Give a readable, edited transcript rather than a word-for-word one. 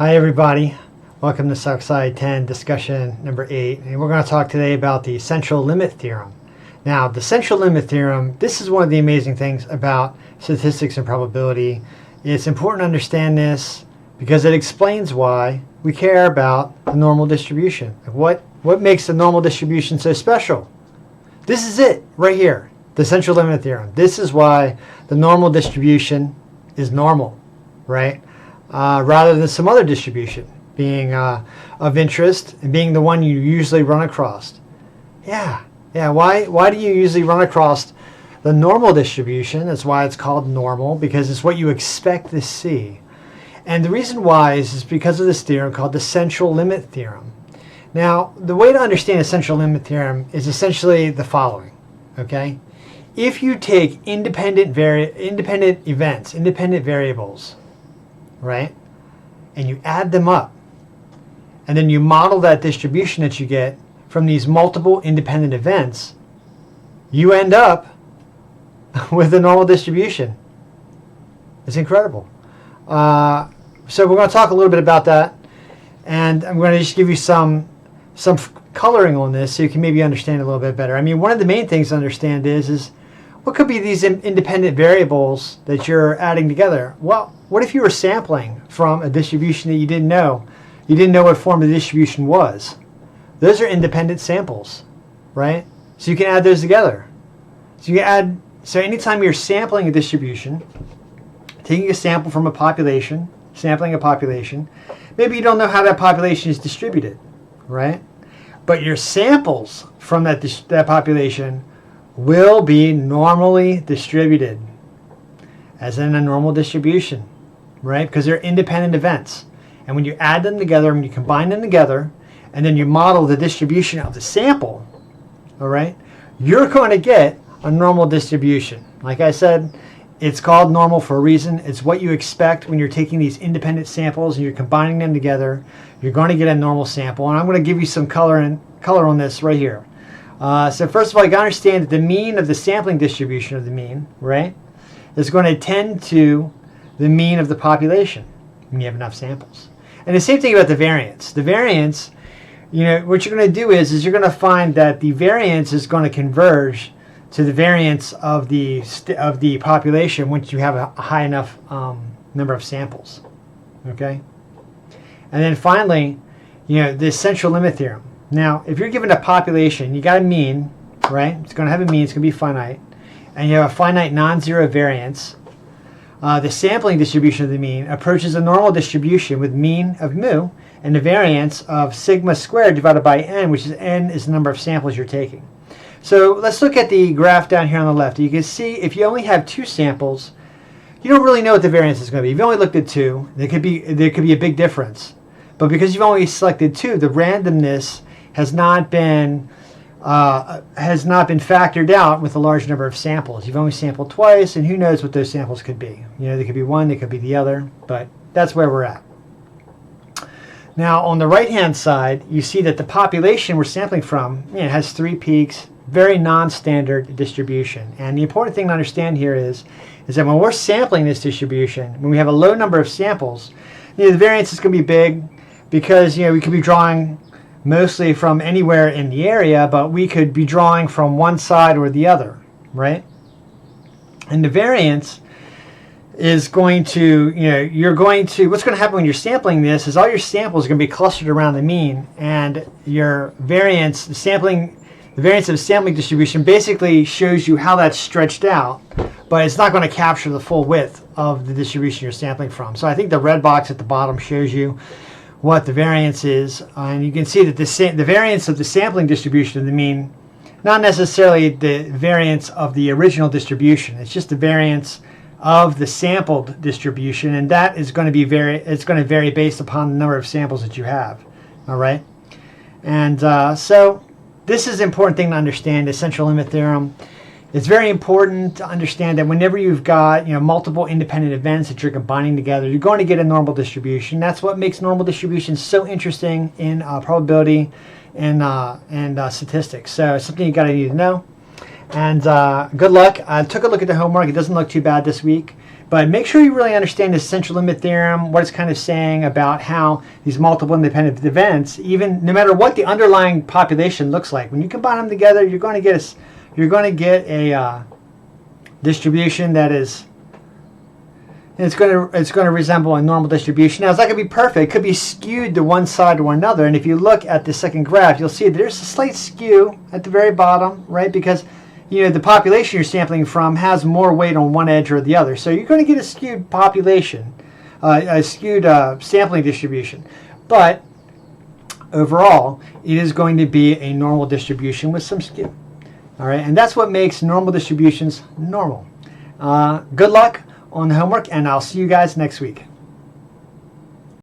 Hi everybody, welcome to Socsci10 discussion number 8, and we're going to talk today about the central limit theorem. Now the central limit theorem, this is one of the amazing things about statistics and probability. It's important to understand this because it explains why we care about the normal distribution. What makes the normal distribution so special? This is it right here, the central limit theorem. This is why the normal distribution is normal, right? Rather than some other distribution being of interest and being the one you usually run across. Yeah. Why do you usually run across the normal distribution? That's why it's called normal, because it's what you expect to see. And the reason why is because of this theorem called the central limit theorem. Now, the way to understand the central limit theorem is essentially the following, okay? If you take independent events, independent variables, right, and you add them up, and then you model that distribution that you get from these multiple independent events, you end up with a normal distribution. It's incredible. So we're going to talk a little bit about that, and I'm going to just give you some coloring on this so you can maybe understand it a little bit better. I mean, one of the main things to understand is what could be these independent variables that you're adding together? Well, what if you were sampling from a distribution that you didn't know? You didn't know what form of the distribution was. Those are independent samples, right? So you can add those together. So anytime you're sampling a distribution, taking a sample from a population, sampling a population, maybe you don't know how that population is distributed, right? But your samples from that population will be normally distributed, as in a normal distribution, right? Because they're independent events. And when you add them together, when you combine them together, and then you model the distribution of the sample, all right, you're going to get a normal distribution. Like I said, it's called normal for a reason. It's what you expect when you're taking these independent samples and you're combining them together. You're going to get a normal sample. And I'm going to give you some color on this right here. So first of all, you got to understand that the mean of the sampling distribution of the mean, right, is going to tend to the mean of the population when you have enough samples. And the same thing about the variance. The variance, you know, what you're going to do is you're going to find that the variance is going to converge to the variance of the population once you have a high enough number of samples. Okay? And then finally, you know, the central limit theorem. Now, if you're given a population, you got a mean, right? It's going to have a mean. It's going to be finite. And you have a finite non-zero variance. The sampling distribution of the mean approaches a normal distribution with mean of mu and the variance of sigma squared divided by n, which is n is the number of samples you're taking. So let's look at the graph down here on the left. You can see if you only have 2 samples, you don't really know what the variance is going to be. If you only looked at 2, there could be a big difference. But because you've only selected 2, the randomness has not been factored out with a large number of samples. You've only sampled twice, and who knows what those samples could be. You know, they could be one, they could be the other, but that's where we're at. Now, on the right-hand side, you see that the population we're sampling from, you know, has 3 peaks, very non-standard distribution. And the important thing to understand here is that when we're sampling this distribution, when we have a low number of samples, you know, the variance is going to be big because, you know, we could be drawing mostly from anywhere in the area, but we could be drawing from one side or the other, right? And the variance is going to, you know, what's going to happen when you're sampling this is all your samples are going to be clustered around the mean, and your variance, the variance of the sampling distribution basically shows you how that's stretched out, but it's not going to capture the full width of the distribution you're sampling from. So I think the red box at the bottom shows you what the variance is, and you can see that the variance of the sampling distribution of the mean, not necessarily the variance of the original distribution, it's just the variance of the sampled distribution, and that is going to vary based upon the number of samples that you have. All right, and so this is an important thing to understand, the central limit theorem. It's very important to understand that whenever you've got, you know, multiple independent events that you're combining together, you're going to get a normal distribution. That's what makes normal distributions so interesting in probability and statistics. So it's something you need to know. And good luck. I took a look at the homework. It doesn't look too bad this week. But make sure you really understand the central limit theorem, what it's kind of saying about how these multiple independent events, even no matter what the underlying population looks like, when you combine them together, you're going to get a distribution that is, it's going to resemble a normal distribution. Now, it's not going to be perfect. It could be skewed to one side or another. And if you look at the second graph, you'll see there's a slight skew at the very bottom, right? Because the population you're sampling from has more weight on one edge or the other. So you're going to get a skewed population, a skewed sampling distribution. But overall, it is going to be a normal distribution with some skew. All right, and that's what makes normal distributions normal. Good luck on the homework, and I'll see you guys next week.